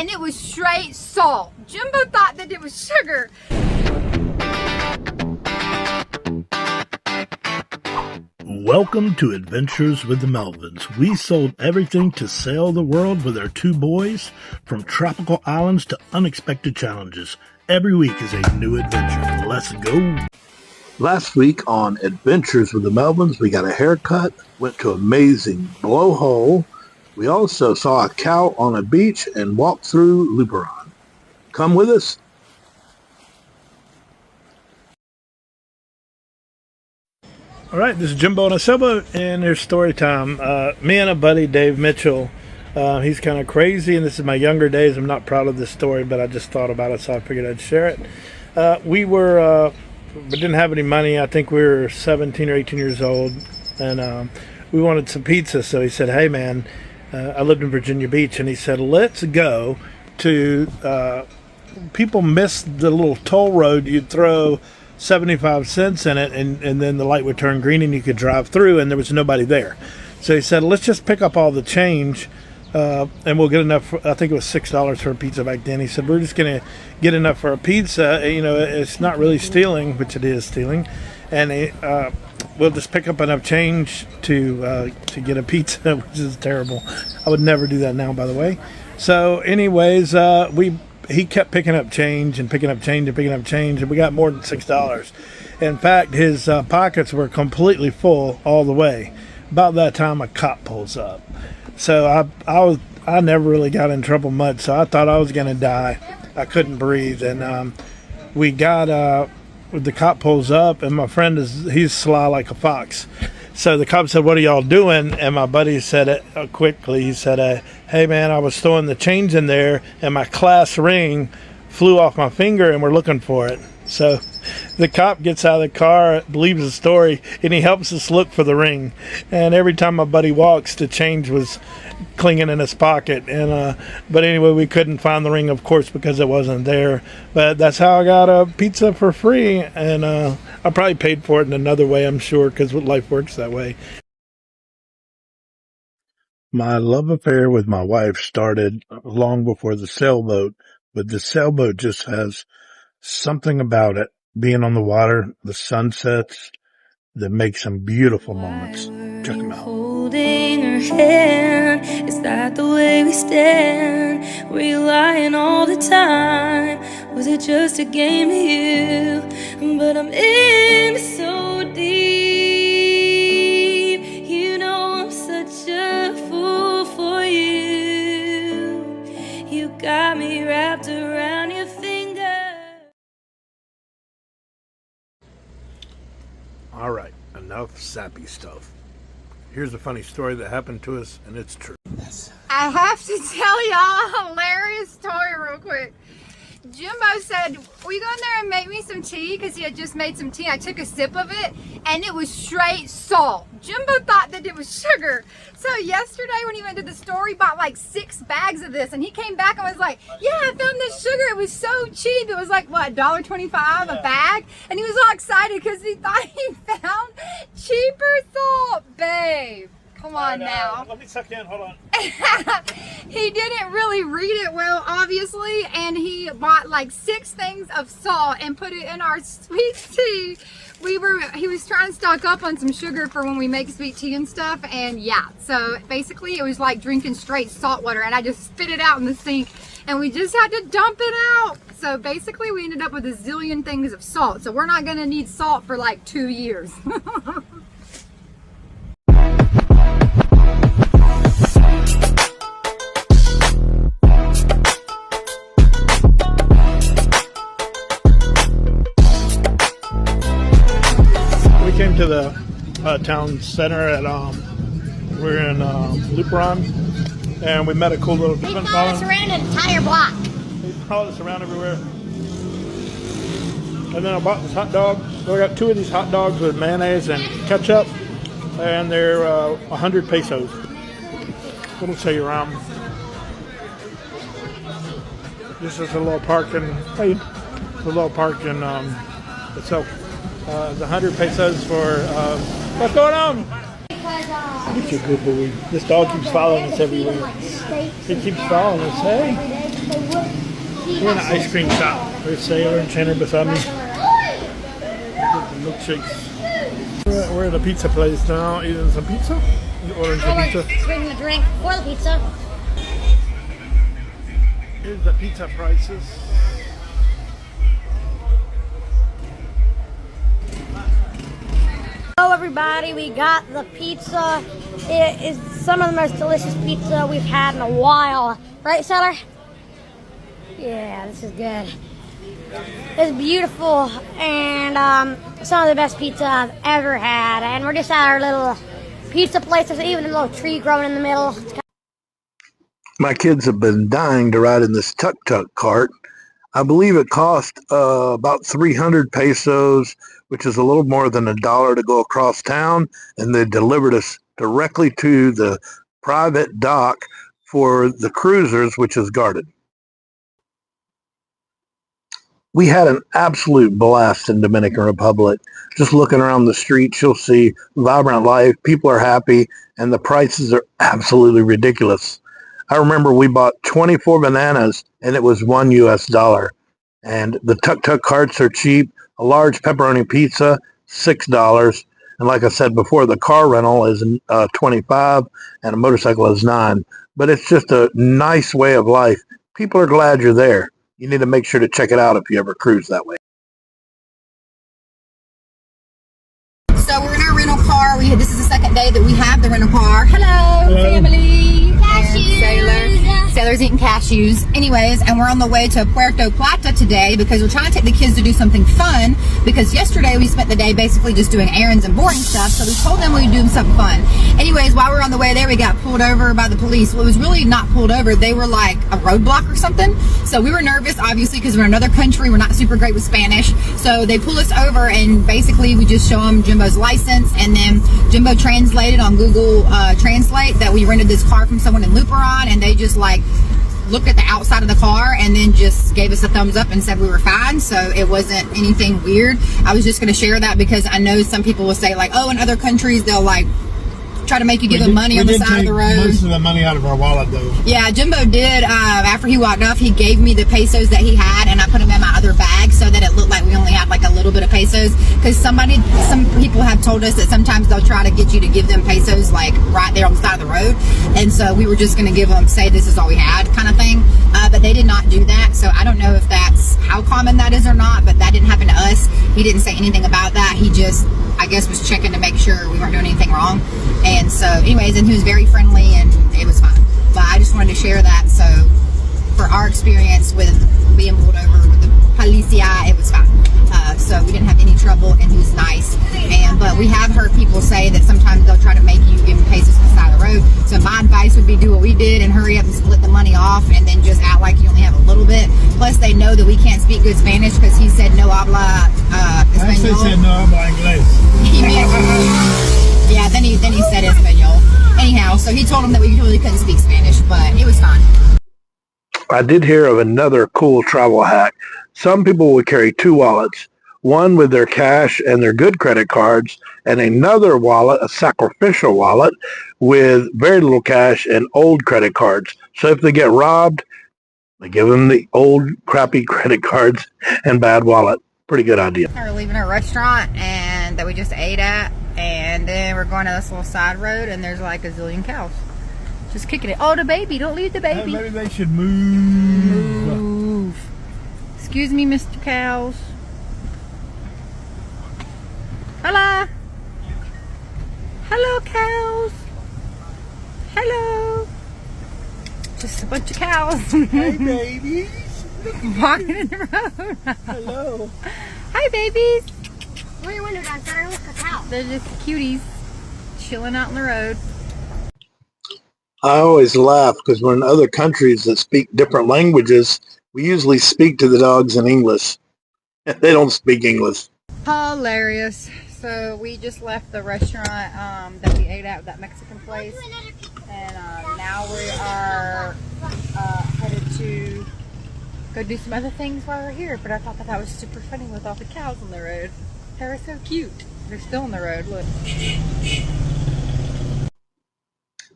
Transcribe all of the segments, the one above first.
and it was straight salt. Jimbo thought that it was sugar. Welcome to Adventures with the Melvins. We sold everything to sail the world with our two boys, from tropical islands to unexpected challenges. Every week is a new adventure. Let's go. Last week on Adventures with the Melvins, we got a haircut, went to amazing blowhole. We also saw a cow on a beach and walked through Luperon. Come with us. All right, this is Jimbo on a Sailboat, and there's story time. Me and a buddy, Dave Mitchell, he's kind of crazy, and this is my younger days. I'm not proud of this story, but I just thought about it, so I figured I'd share it. We didn't have any money. I think we were 17 or 18 years old, and we wanted some pizza. So he said, hey, man, I lived in Virginia Beach, and he said, let's go to, people miss the little toll road. You'd throw 75 cents in it, and then the light would turn green and you could drive through, and there was nobody there. So he said, let's just pick up all the change, and we'll get enough. I think it was $6 for a pizza back then. He said, we're just going to get enough for a pizza. You know, it's not really stealing, which it is stealing. And we'll just pick up enough change to get a pizza, which is terrible. I would never do that now, by the way. So anyways, he kept picking up change and picking up change and picking up change, and we got more than $6. In fact, his pockets were completely full all the way. About that time, a cop pulls up. So I never really got in trouble much, so I thought I was going to die. I couldn't breathe, and we got the cop pulls up, and my friend he's sly like a fox. So the cop said, what are y'all doing? And my buddy said it quickly. He said, hey, man, I was throwing the change in there, and my class ring flew off my finger, and we're looking for it. So the cop gets out of the car, believes the story, and he helps us look for the ring. And every time my buddy walks, the change was clinging in his pocket. And but anyway, we couldn't find the ring, of course, because it wasn't there. But that's how I got a pizza for free, and I probably paid for it in another way, I'm sure, because life works that way. My love affair with my wife started long before the sailboat, but the sailboat just has something about it, being on the water, the sunsets, that make some beautiful moments. Check them out. Holding her hand, is that the way we stand? Were you lying all the time? Was it just a game to you? But I'm in so deep. You know I'm such a fool for you. You got me wrapped around your finger. All right, enough sappy stuff. Here's a funny story that happened to us, and it's true. I have to tell y'all a hilarious story real quick. Jimbo said, will you go in there and make me some tea? Because he had just made some tea. I took a sip of it, and it was straight salt. Jimbo thought that it was sugar. So yesterday when he went to the store, he bought like 6 bags of this, and he came back and was like, yeah, I found this sugar. It was so cheap. It was like, what, $1.25 a bag? And he was all excited because he thought he found cheaper salt. Babe, come on now. Let me suck in, hold on. He didn't really read it well, obviously, and he bought like 6 things of salt and put it in our sweet tea. He was trying to stock up on some sugar for when we make sweet tea and stuff, and yeah, so basically it was like drinking straight salt water, and I just spit it out in the sink, and we just had to dump it out. So basically we ended up with a zillion things of salt, so we're not gonna need salt for like 2 years. Came to the town center at we're in Luperon, and we met a cool little. They followed us around an entire block. They followed us around everywhere, and then I bought this hot dog. So I got 2 of these hot dogs with mayonnaise and ketchup, and they're 100 pesos. It'll show you around. This is a little park in itself. The 100 pesos for, what's going on? You're a good boy. This dog keeps following us everywhere. He keeps following us. Hey, We're in an ice cream shop. There's Sailor and Chandler beside me. Get the milkshakes. We're at a pizza place now, eating some pizza. You ordering some pizza? Drinking a drink for the pizza. Here's the pizza prices. Hello everybody, we got the pizza. It is some of the most delicious pizza we've had in a while. Right, Sailor? Yeah, this is good. It's beautiful and some of the best pizza I've ever had. And we're just at our little pizza place. There's even a little tree growing in the middle. My kids have been dying to ride in this tuk-tuk cart. I believe it cost about 300 pesos, which is a little more than $1 to go across town, and they delivered us directly to the private dock for the cruisers, which is guarded. We had an absolute blast in Dominican Republic. Just looking around the streets, you'll see vibrant life, people are happy, and the prices are absolutely ridiculous. I remember we bought 24 bananas, and it was $1 US. And the tuk-tuk carts are cheap. A large pepperoni pizza, $6. And like I said before, the car rental is $25, and a motorcycle is $9. But it's just a nice way of life. People are glad you're there. You need to make sure to check it out if you ever cruise that way. So we're in our rental car. This is the second day that we have the rental car. Hello. Family. Cashews. Sailor's eating cashews. Anyways, and we're on the way to Puerto Plata today because we're trying to take the kids to do something fun, because yesterday we spent the day basically just doing errands and boring stuff, so we told them we'd do something fun. Anyways, while we were on the way there, we got pulled over by the police. Well, it was really not pulled over. They were like a roadblock or something. So we were nervous, obviously, because we're in another country. We're not super great with Spanish. So they pull us over, and basically we just show them Jimbo's license, and then Jimbo translated on Google Translate that we rented this car from someone in Luperon, and they just like looked at the outside of the car and then just gave us a thumbs up and said we were fine. So it wasn't anything weird. I was just going to share that because I know some people will say like, oh, in other countries they'll like try to make you give them money on the side of the road. Most of the money out of our wallet, though. Yeah, Jimbo did. After he walked off, he gave me the pesos that he had, and I put them in my other bag so that it looked like we only had like a little bit of pesos. Because some people have told us that sometimes they'll try to get you to give them pesos like right there on the side of the road, and so we were just going to give them, say this is all we had, kind of thing. But they did not do that, so I don't know if that's how common that is or not. But that didn't happen to us. He didn't say anything about that. He just, I guess, was checking to make sure we weren't doing anything wrong. And so anyways, and he was very friendly and it was fine. But I just wanted to share that. So for our experience with being pulled over with the policia, it was fine. So we didn't have any trouble, and he was nice. But we have heard people say that sometimes they'll try to make you give them pesos on the side of the road. So my advice would be do what we did and hurry up and split the money off, and then just act like you only have a little bit. Plus they know that we can't speak good Spanish because he said no habla español. I actually said no habla inglés. Yeah, then he said Espanol. Anyhow, so he told him that we really couldn't speak Spanish, but it was fine. I did hear of another cool travel hack. Some people would carry two wallets, one with their cash and their good credit cards, and another wallet, a sacrificial wallet, with very little cash and old credit cards. So if they get robbed, they give them the old crappy credit cards and bad wallet. Pretty good idea. We're leaving a restaurant and that we just ate at, and then we're going to this little side road, and there's like a zillion cows just kicking it. Oh, the baby, don't leave the baby. Maybe they should move. Excuse me, Mr. Cows. Hello. Hello, cows. Hello. Just a bunch of cows. Hey, babies. Walking in the road. Hello. Hi, babies. Roll your window down, Sailor. Look at the cow. They're just cuties chilling out in the road. I always laugh because we're in other countries that speak different languages. We usually speak to the dogs in English. They don't speak English. Hilarious. So we just left the restaurant that we ate at, that Mexican place, and now we are headed to go do some other things while we're here. But I thought that was super funny with all the cows on the road. They were so cute. They're still on the road. Look.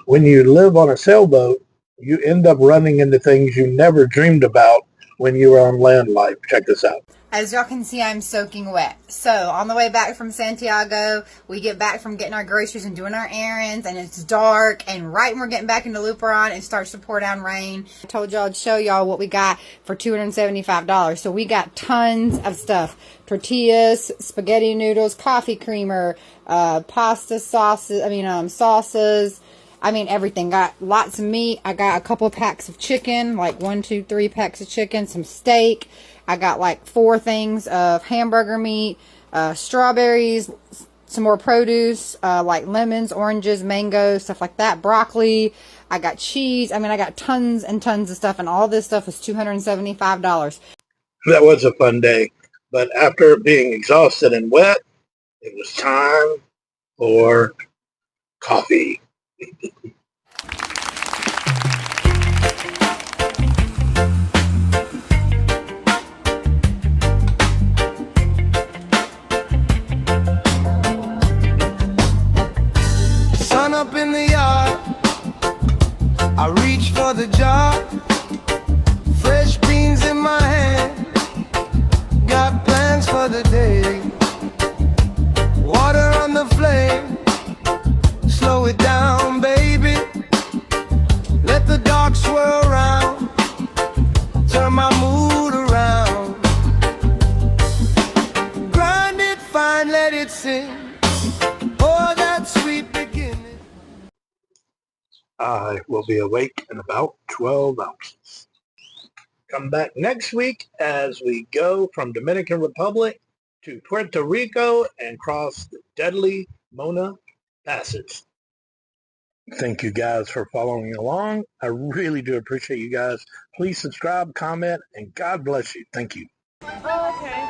When you live on a sailboat, you end up running into things you never dreamed about when you were on land life. Check this out. As y'all can see, I'm soaking wet. So on the way back from Santiago, we get back from getting our groceries and doing our errands, and it's dark, and right when we're getting back into Luperon, it starts to pour down rain. I told y'all I'd show y'all what we got for $275. So we got tons of stuff. Tortillas, spaghetti noodles, coffee creamer, pasta sauces, sauces. Everything. Got lots of meat. I got a couple of packs of chicken, like 1, 2, 3 packs of chicken, some steak. I got like 4 things of hamburger meat, strawberries, some more produce, like lemons, oranges, mangoes, stuff like that, broccoli. I got cheese. I got tons and tons of stuff, and all this stuff was $275. That was a fun day. But after being exhausted and wet, it was time for coffee. Sun up in the yard, I reach for the jar, fresh beans in my hand, got plans for the day, water on the flame, slow it down baby, let the dark swirl around, turn my mood around, grind it fine, let it sing, pour that sweet beginning. I will be awake in about 12 ounces. Come back next week as we go from Dominican Republic to Puerto Rico and cross the deadly Mona Passage. Thank you guys for following along. I really do appreciate you guys. Please subscribe, comment, and God bless you. Thank you. Oh, okay.